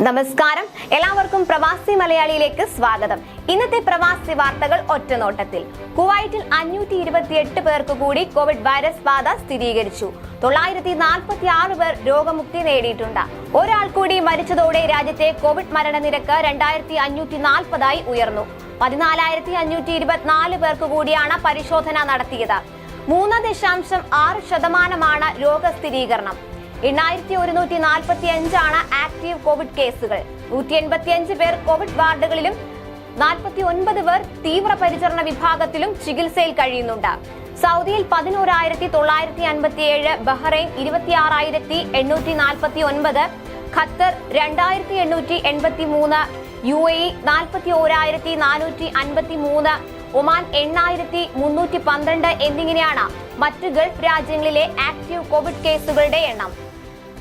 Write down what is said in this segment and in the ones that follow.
നമസ്കാരം, എല്ലാവർക്കും പ്രവാസി മലയാളിയിലേക്ക് സ്വാഗതം. ഇന്നത്തെ പ്രവാസി വാർത്തകൾ ഒറ്റനോട്ടത്തിൽ. കുവൈറ്റിൽ 528 പേർക്ക് കൂടി കോവിഡ് വൈറസ് ബാധ സ്ഥിരീകരിച്ചു. 946 പേർ രോഗമുക്തി നേടിയിട്ടുണ്ട്. ഒരാൾ കൂടി മരിച്ചതോടെ രാജ്യത്തെ കോവിഡ് മരണനിരക്ക് 2540 ഉയർന്നു. 14524 പേർക്ക് കൂടിയാണ് പരിശോധന നടത്തിയത്. 3.6% രോഗസ്ഥിരീകരണം. 8145 ആക്റ്റീവ് കോവിഡ് കേസുകൾ. 185 പേർ കോവിഡ് വാർഡുകളിലും 49 പേർ തീവ്രപരിചരണ വിഭാഗത്തിലും ചികിത്സയിൽ കഴിയുന്നുണ്ട്. സൗദിയിൽ 11957, ബഹ്റൈൻ 26849, ഖത്തർ 2883, UAE 41453, ഒമാൻ 8312 എന്നിങ്ങനെയാണ് മറ്റ് ഗൾഫ് രാജ്യങ്ങളിലെ ആക്റ്റീവ് കോവിഡ് കേസുകളുടെ എണ്ണം.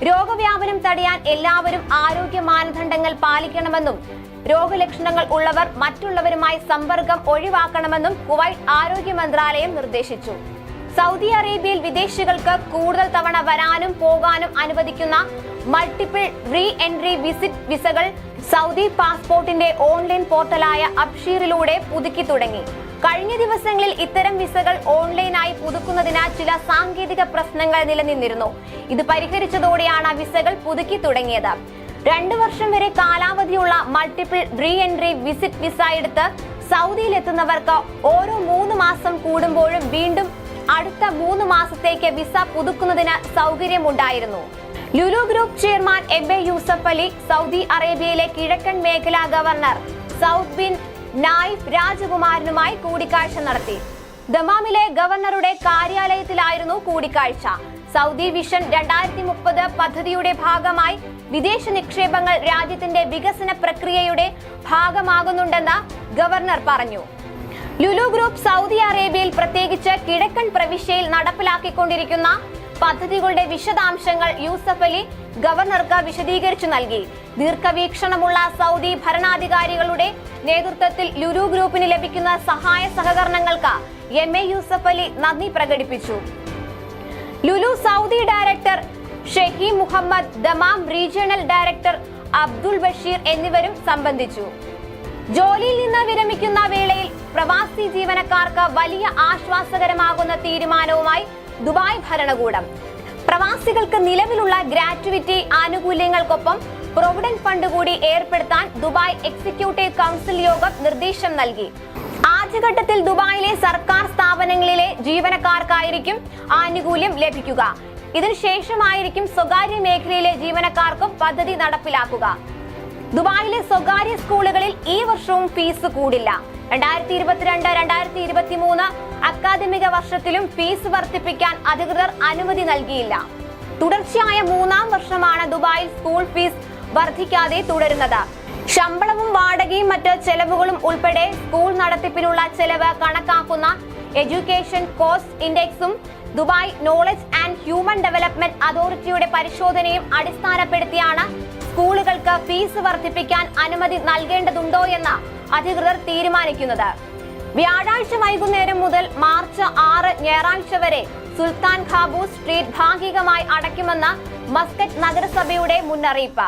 രോഗവ്യാപനം തടയാൻ എല്ലാവരും ആരോഗ്യ മാനദണ്ഡങ്ങൾ പാലിക്കണമെന്നും രോഗലക്ഷണങ്ങൾ ഉള്ളവർ മറ്റുള്ളവരുമായി സമ്പർക്കം ഒഴിവാക്കണമെന്നും കുവൈറ്റ് ആരോഗ്യ മന്ത്രാലയം നിർദ്ദേശിച്ചു. സൗദി അറേബ്യയിൽ വിദേശികൾക്ക് കൂടുതൽ തവണ വരാനും പോകാനും അനുവദിക്കുന്ന മൾട്ടിപ്പിൾ റീ എൻട്രി വിസിറ്റ് വിസകൾ സൗദി പാസ്പോർട്ടിന്റെ ഓൺലൈൻ പോർട്ടലായ അബ്ഷീറിലൂടെ പുതുക്കി തുടങ്ങി. കഴിഞ്ഞ ദിവസങ്ങളിൽ ഇത്തരം വിസകൾ ഓൺലൈനായി പുതുക്കുന്നതിന് ചില സാങ്കേതിക പ്രശ്നങ്ങൾ നിലനിന്നിരുന്നു. ഇത് പരിഹരിച്ചതോടെയാണ് വിസകൾ പുതുക്കി തുടങ്ങിയത്. 2 വർഷം വരെ കാലാവധിയുള്ള multiple re entry visit visa എടുത്ത് സൗദിയിലെത്തുന്നവർക്ക് ഓരോ 3 മാസം കൂടുമ്പോഴും വീണ്ടും അടുത്ത 3 മാസത്തേക്ക് വിസ പുതുക്കുന്നതിന് സൗകര്യമുണ്ടായിരുന്നു. Lulu group chairman MA Yusuf Ali Saudi അറേബ്യയിലെ കിഴക്കൻ മേഖലാ ഗവർണർ സൗദ് ബിൻ നായിഫ് രാജകുമാരനുമായി കൂടിക്കാഴ്ച നടത്തി. ദമാമിലെ ഗവർണറുടെ കാര്യാലയത്തിലായിരുന്നു കൂടിക്കാഴ്ച. സൗദി വിഷൻ 2030 പദ്ധതിയുടെ ഭാഗമായി വിദേശ നിക്ഷേപങ്ങൾ രാജ്യത്തിന്റെ വികസന പ്രക്രിയയുടെ ഭാഗമാകുന്നുണ്ടെന്ന് ഗവർണർ പറഞ്ഞു. ലുലു ഗ്രൂപ്പ് സൗദി അറേബ്യയിൽ പ്രത്യേകിച്ച് കിഴക്കൻ പ്രവിശ്യയിൽ നടപ്പിലാക്കിക്കൊണ്ടിരിക്കുന്ന പദ്ധതികളുടെ വിശദാംശങ്ങൾ യൂസഫ് അലി ഗവർണർക്ക് വിശദീകരിച്ചു നൽകി. ദീർഘവീക്ഷണമുള്ള സൗദി ഭരണാധികാരികളുടെ നേതൃത്വത്തിൽ ലുലു ഗ്രൂപ്പിന് ലഭിക്കുന്ന സഹായ സഹകരണങ്ങൾക്ക് MA യൂസഫ് അലി നന്ദി പ്രകടിപ്പിച്ചു. Lulu Saudi director Shehi Muhammad, Dammam regional director Abdul Basheer എന്നിവരും സംബന്ധിച്ചു. ജോലിയിൽ നിന്ന് വിരമിക്കുന്ന വേളയിൽ പ്രവാസി ജീവനക്കാർക്ക് വലിയ ആശ്വാസകരമാകുന്ന തീരുമാനവുമായി ദുബായ് ഭരണകൂടം. പ്രവാസികൾക്ക് നിലവിലുള്ള ഗ്രാറ്റുവിറ്റി ആനുകൂല്യങ്ങൾക്കൊപ്പം പ്രൊവിഡന്റ് ഫണ്ട് കൂടി ഏർപ്പെടുത്താൻ ദുബായ് എക്സിക്യൂട്ടീവ് കൗൺസിൽ യോഗം നിർദ്ദേശം നൽകി. ആദ്യഘട്ടത്തിൽ ദുബായിലെ സർക്കാർ സ്ഥാപനങ്ങളിലെ ജീവനക്കാർക്കായിരിക്കും ആനുകൂല്യം ലഭിക്കുക. ഇതിനുശേഷമായിരിക്കും സ്വകാര്യ മേഖലയിലെ ജീവനക്കാർക്കും പദ്ധതി നടപ്പിലാക്കുക. ദുബായിലെ സ്വകാര്യ സ്കൂളുകളിൽ ഈ വർഷവും ഫീസ് കൂടില്ല. 2022-2023 അക്കാദമിക വർഷത്തിലും ഫീസ് വർദ്ധിപ്പിക്കാൻ അധികൃതർ അനുമതി നൽകിയില്ല. തുടർച്ചയായ 3-ാം വർഷമാണ് ദുബായിൽ സ്കൂൾ ഫീസ് വർദ്ധിക്കാതെ തുടരുന്നത്. ശമ്പളവും വാടകയും മറ്റ് ചെലവുകളും ഉൾപ്പെടെ സ്കൂൾ നടത്തിപ്പിനുള്ള ചെലവ് കണക്കാക്കുന്ന എഡ്യൂക്കേഷൻ കോസ്റ്റ് ഇൻഡെക്സും Dubai knowledge and human development അതോറിറ്റിയുടെ പരിശോധനയും അടിസ്ഥാനപ്പെടുത്തിയാണ് സ്കൂളുകൾക്ക് ഫീസ് വർദ്ധിപ്പിക്കാൻ അനുമതി നൽകേണ്ടതുണ്ടോ എന്ന് അധികൃതർ തീരുമാനിക്കുന്നത്. വ്യാഴാഴ്ച വൈകുന്നേരം മുതൽ മാർച്ച് 6 ഞായറാഴ്ച വരെ സുൽത്താൻ ഖാബൂസ് സ്ട്രീറ്റ് ഭാഗികമായി അടയ്ക്കുമെന്ന് മസ്കറ്റ് നഗരസഭയുടെ മുന്നറിയിപ്പ്.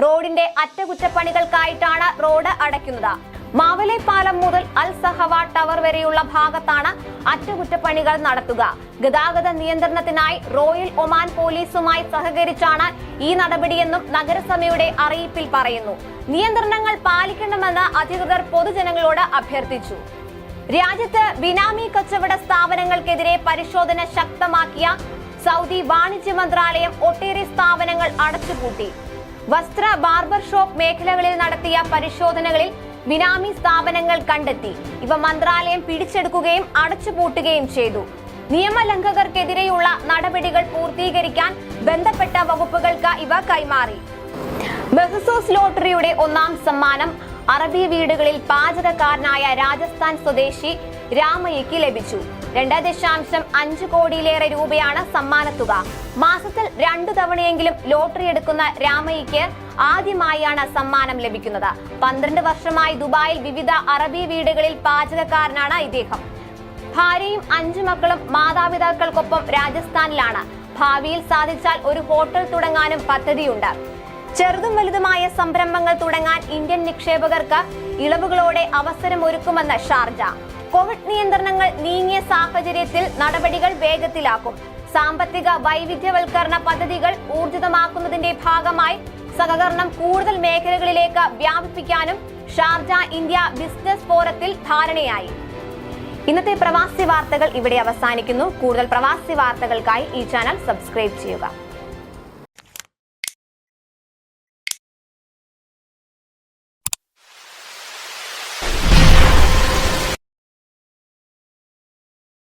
റോഡിന്റെ അറ്റകുറ്റപ്പണികൾക്കായിട്ടാണ് റോഡ് അടയ്ക്കുന്നത്. മാവലെ പാലം മുതൽ അൽ സഹവ ടവർ വരെയുള്ള ഭാഗത്താണ് അറ്റകുറ്റപ്പണികൾ നടത്തുക. ഗതാഗത നിയന്ത്രണത്തിനായി റോയൽ ഒമാൻ പോലീസുമായി സഹകരിച്ചാണ് ഈ നടപടിയെന്നും നഗരസഭയുടെ അറിയിപ്പിൽ പറയുന്നു. നിയന്ത്രണങ്ങൾ പാലിക്കണമെന്ന് അധികൃതർ പൊതുജനങ്ങളോട് അഭ്യർത്ഥിച്ചു. രാജ്യത്ത് ബിനാമി കച്ചവട സ്ഥാപനങ്ങൾക്കെതിരെ പരിശോധന ശക്തമാക്കിയ സൗദി വാണിജ്യ മന്ത്രാലയം ഒട്ടേറെ സ്ഥാപനങ്ങൾ അടച്ചുപൂട്ടി. വസ്ത്ര, ബാർബർ ഷോപ്പ് മേഖലകളിൽ നടത്തിയ പരിശോധനകളിൽ ബിനാമി സ്ഥാപനങ്ങൾ കണ്ടെത്തി. ഇവ മന്ത്രാലയം പിടിച്ചെടുക്കുകയും അടച്ചുപൂട്ടുകയും ചെയ്തു. നിയമലംഘകർക്കെതിരെയുള്ള നടപടികൾ പൂർത്തീകരിക്കാൻ ബന്ധപ്പെട്ട വകുപ്പുകൾക്ക് ഇവ കൈമാറി. മെഹ്സൂസ് ലോട്ടറിയുടെ 1-ാം സമ്മാനം അറബി വീടുകളിൽ പാചകക്കാരനായ രാജസ്ഥാൻ സ്വദേശി രാമയ്യയ്ക്ക് ലഭിച്ചു. 2.5 കോടിയിലേറെ രൂപയാണ് സമ്മാനത്തുക. മാസത്തിൽ 2 തവണയെങ്കിലും ലോട്ടറി എടുക്കുന്ന രാമയ്യയ്ക്ക് ആദ്യമായാണ് സമ്മാനം ലഭിക്കുന്നത്. 12 വർഷമായി ദുബായിൽ വിവിധ അറബി വീടുകളിൽ പാചകക്കാരനാണ് ഇദ്ദേഹം. ഭാര്യയും 5 മക്കളും മാതാപിതാക്കൾക്കൊപ്പം രാജസ്ഥാനിലാണ്. ഭാവിയിൽ സാധിച്ചാൽ ഒരു ഹോട്ടൽ തുടങ്ങാനും പദ്ധതിയുണ്ട്. ചെറുതും വലുതുമായ സംരംഭങ്ങൾ തുടങ്ങാൻ ഇന്ത്യൻ നിക്ഷേപകർക്ക് ഇളവുകളോടെ അവസരമൊരുക്കുമെന്ന് ഷാർജ. കോവിഡ് നിയന്ത്രണങ്ങൾ നീങ്ങിയ സാഹചര്യത്തിൽ നടപടികൾ വേഗത്തിലാക്കും. സാമ്പത്തിക വൈവിധ്യവൽക്കരണ പദ്ധതികൾ ഊർജിതമാക്കുന്നതിന്റെ ഭാഗമായി സഹകരണം കൂടുതൽ മേഖലകളിലേക്ക് വ്യാപിപ്പിക്കാനും ഷാർജ ഇന്ത്യ ബിസിനസ് ഫോറത്തിൽ ധാരണയായി. ഇന്നത്തെ പ്രവാസി വാർത്തകൾ ഇവിടെ അവസാനിക്കുന്നു. കൂടുതൽ പ്രവാസി വാർത്തകൾക്കായി ഈ ചാനൽ സബ്സ്ക്രൈബ് ചെയ്യുക.